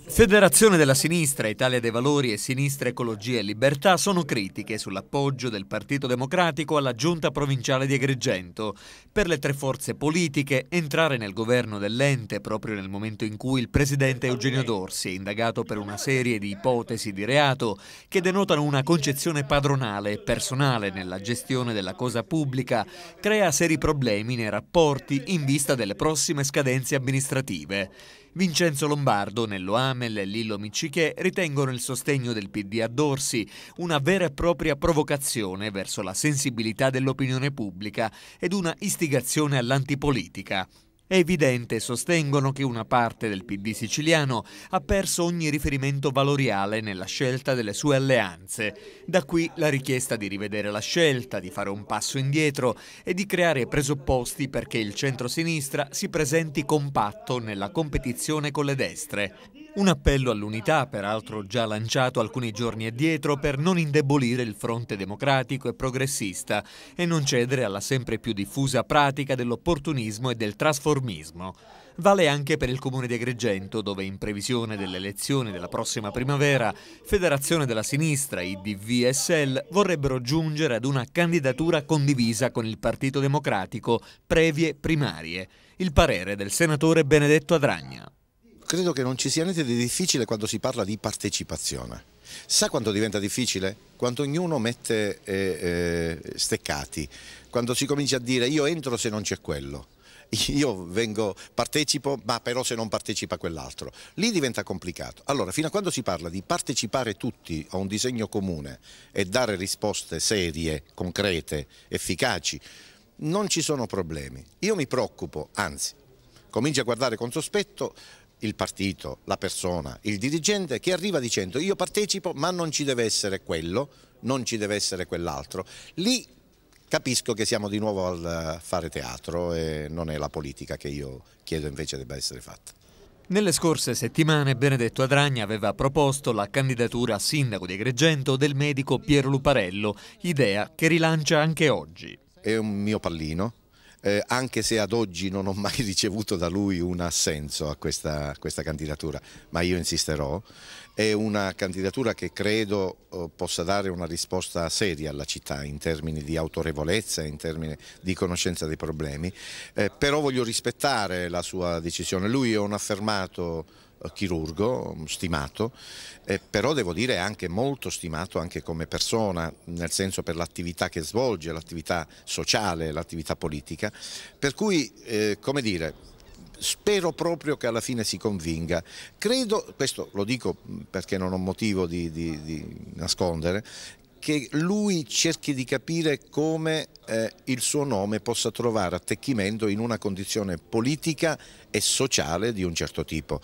Federazione della Sinistra, Italia dei Valori e Sinistra Ecologia e Libertà sono critiche sull'appoggio del Partito Democratico alla giunta provinciale di Agrigento. Per le tre forze politiche, entrare nel governo dell'ente proprio nel momento in cui il presidente Eugenio Dorsi è indagato per una serie di ipotesi di reato che denotano una concezione padronale e personale nella gestione della cosa pubblica, crea seri problemi nei rapporti in vista delle prossime scadenze amministrative. Vincenzo Lombardo, Nello Amel e Lillo Miccichè ritengono il sostegno del PD a Dorsi una vera e propria provocazione verso la sensibilità dell'opinione pubblica ed una istigazione all'antipolitica. È evidente, sostengono, che una parte del PD siciliano ha perso ogni riferimento valoriale nella scelta delle sue alleanze. Da qui la richiesta di rivedere la scelta, di fare un passo indietro e di creare presupposti perché il centro-sinistra si presenti compatto nella competizione con le destre. Un appello all'unità, peraltro già lanciato alcuni giorni addietro, per non indebolire il fronte democratico e progressista e non cedere alla sempre più diffusa pratica dell'opportunismo e del trasformismo. Vale anche per il comune di Agrigento, dove in previsione delle elezioni della prossima primavera, Federazione della Sinistra, IDV e SEL vorrebbero giungere ad una candidatura condivisa con il Partito Democratico, previe primarie. Il parere del senatore Benedetto Adragna. Credo che non ci sia niente di difficile quando si parla di partecipazione. Sa quando diventa difficile? Quando ognuno mette steccati, quando si comincia a dire io entro se non c'è quello, io partecipo ma però se non partecipa quell'altro, lì diventa complicato. Allora, fino a quando si parla di partecipare tutti a un disegno comune e dare risposte serie, concrete, efficaci, non ci sono problemi. Io mi preoccupo, anzi, comincio a guardare con sospetto il partito, la persona, il dirigente che arriva dicendo io partecipo ma non ci deve essere quello, non ci deve essere quell'altro. Lì capisco che siamo di nuovo al fare teatro e non è la politica che io chiedo invece debba essere fatta. Nelle scorse settimane Benedetto Adragna aveva proposto la candidatura a sindaco di Agrigento del medico Piero Luparello, idea che rilancia anche oggi. È un mio pallino. Anche se ad oggi non ho mai ricevuto da lui un assenso a questa candidatura, ma io insisterò. È una candidatura che credo possa dare una risposta seria alla città in termini di autorevolezza, in termini di conoscenza dei problemi, però voglio rispettare la sua decisione. Lui è un affermato chirurgo, stimato, però devo dire anche molto stimato anche come persona, nel senso per l'attività che svolge, l'attività sociale, l'attività politica, per cui, come dire, spero proprio che alla fine si convinga. Credo, questo lo dico perché non ho motivo di nascondere, che lui cerchi di capire come il suo nome possa trovare attecchimento in una condizione politica e sociale di un certo tipo.